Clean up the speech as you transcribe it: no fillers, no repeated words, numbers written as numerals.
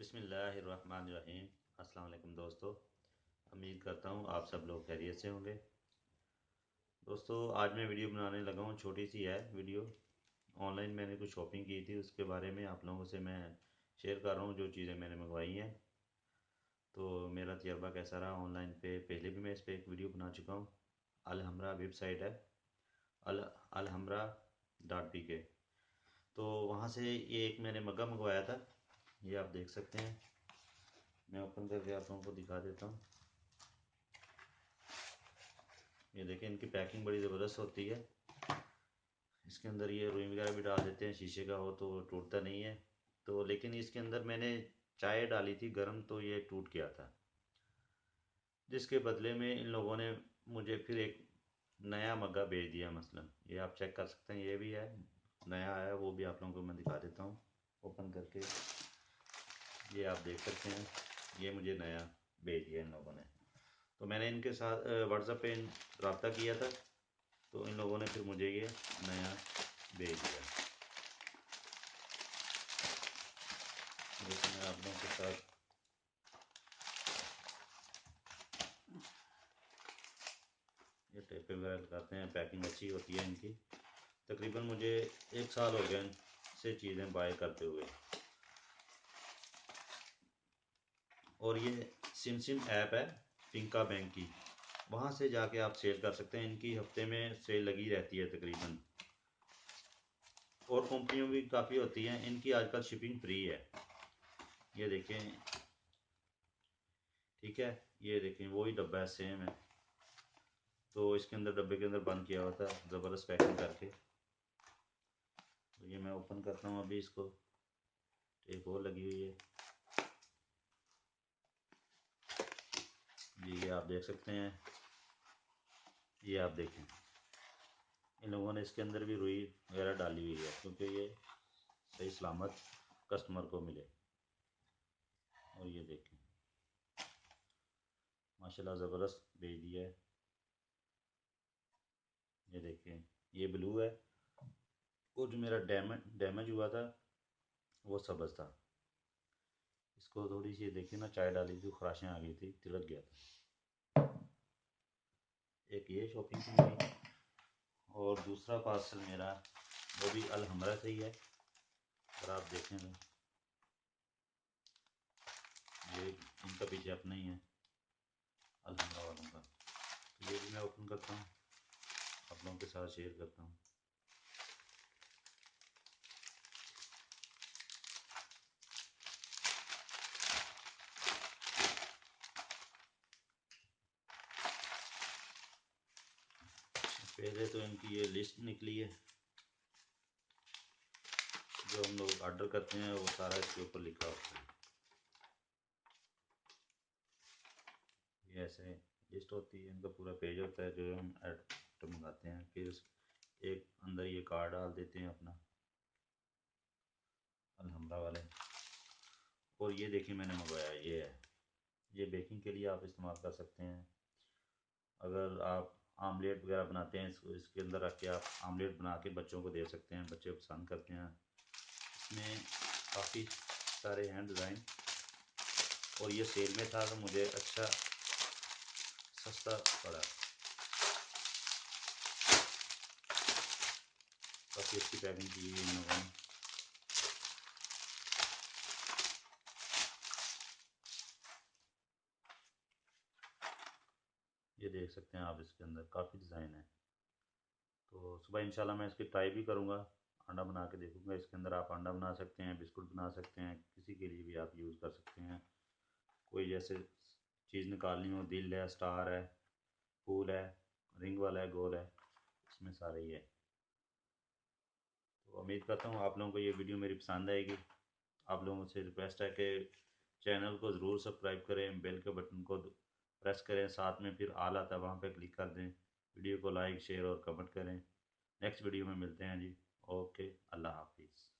बिस्मिल्लाहिर्रहमानिर्रहीम। अस्सलाम वालेकुम दोस्तों, उम्मीद करता हूँ आप सब लोग खैरियत से होंगे। दोस्तों आज मैं वीडियो बनाने लगा हूँ, छोटी सी है वीडियो। ऑनलाइन मैंने कुछ शॉपिंग की थी, उसके बारे में आप लोगों से मैं शेयर कर रहा हूँ जो चीज़ें मैंने मंगवाई हैं। तो मेरा तजर्बा कैसा रहा ऑनलाइन पे, पहले भी मैं इस पर एक वीडियो बना चुका हूँ। अलहमरा वेबसाइट है, alhamra.pk। तो वहाँ से ये एक मैंने मग्गा मंगवाया था, ये आप देख सकते हैं। मैं ओपन करके आप लोगों को दिखा देता हूँ। ये देखें, इनकी पैकिंग बड़ी ज़बरदस्त होती है। इसके अंदर ये रुई वगैरह भी डाल देते हैं, शीशे का हो तो टूटता नहीं है। तो लेकिन इसके अंदर मैंने चाय डाली थी गर्म, तो ये टूट गया था, जिसके बदले में इन लोगों ने मुझे फिर एक नया मग्गा भेज दिया। मसलन ये आप चेक कर सकते हैं, ये भी है नया आया, वो भी आप लोगों को मैं दिखा देता हूँ ओपन करके। ये आप देख सकते हैं, ये मुझे नया भेज दिया इन लोगों ने। तो मैंने इनके साथ व्हाट्सएप पे रब्ता किया था, तो इन लोगों ने फिर मुझे ये नया भेज दिया। जैसे मैं आप लोगों के साथ ये टेपे वगैरह लगाते हैं, पैकिंग अच्छी होती है इनकी। तकरीबन मुझे 1 साल हो गया इनसे चीज़ें बाय करते हुए। और ये सिम ऐप है पिंका बैंक की, वहाँ से जाके आप सेल कर सकते हैं। इनकी हफ्ते में सेल लगी रहती है तकरीबन। और कंपनियों भी काफ़ी होती हैं, इनकी आजकल शिपिंग फ्री है। ये देखें, ठीक है, ये देखें वही डब्बा है, सेम है। तो इसके अंदर डब्बे के अंदर बंद किया हुआ था ज़बरदस्त पैकिंग करके। तो ये मैं ओपन करता हूँ अभी इसको। एक और लगी हुई है जी, ये आप देख सकते हैं। ये आप देखें, इन लोगों ने इसके अंदर भी रुई वगैरह डाली हुई है, क्योंकि ये सही सलामत कस्टमर को मिले। और ये देखें, माशाल्लाह ज़बरदस्त भेज दिया है। ये देखें, ये ब्लू है, और जो मेरा डैमेज हुआ था वो सब्ज़ था। इसको थोड़ी सी देखिए ना, चाय डाली थी, खराशें आ गई थी, तिलक गया था। एक ये शॉपिंग की मेरी, और दूसरा पार्सल मेरा वो भी अलहमरा से ही है। अगर आप देखें तो ये इनका पीछे अपना ही है अलहमरा वालों का। तो ये भी मैं ओपन करता हूँ, आप लोगों के साथ शेयर करता हूँ। पहले तो इनकी ये लिस्ट निकली है, जो हम लोग ऑर्डर करते हैं वो सारा इसके ऊपर लिखा होता है। ये ऐसे लिस्ट होती है, इनका पूरा पेज होता है जो हम ऐड मंगाते हैं। फिर एक अंदर ये कार्ड डाल देते हैं अपना अलहमरा वाले। और ये देखिए मैंने मंगवाया, ये है, ये बेकिंग के लिए आप इस्तेमाल कर सकते हैं। अगर आप आमलेट वगैरह बनाते हैं, इसको इसके अंदर रख के आप आमलेट बना के बच्चों को दे सकते हैं, बच्चे पसंद करते हैं। इसमें काफ़ी सारे हैं डिज़ाइन, और ये सेल में था तो मुझे अच्छा सस्ता पड़ा। काफ़ी अच्छी पैकिंग की हुई इन लोगों ने। ये देख सकते हैं आप, इसके अंदर काफ़ी डिज़ाइन है। तो सुबह इंशाल्लाह मैं इसकी ट्राई भी करूँगा, अंडा बना के देखूँगा। इसके अंदर आप अंडा बना सकते हैं, बिस्कुट बना सकते हैं, किसी के लिए भी आप यूज़ कर सकते हैं। कोई जैसे चीज़ निकालनी हो, दिल है, स्टार है, फूल है, रिंग वाला है, गोल है, इसमें सारे ही है। तो उम्मीद करता हूँ आप लोगों को ये वीडियो मेरी पसंद आएगी। आप लोगों से रिक्वेस्ट है कि चैनल को ज़रूर सब्सक्राइब करें, बेल के बटन को प्रेस करें, साथ में फिर आल आता है वहाँ पे क्लिक कर दें। वीडियो को लाइक शेयर और कमेंट करें। नेक्स्ट वीडियो में मिलते हैं जी। ओके, अल्लाह हाफिज़।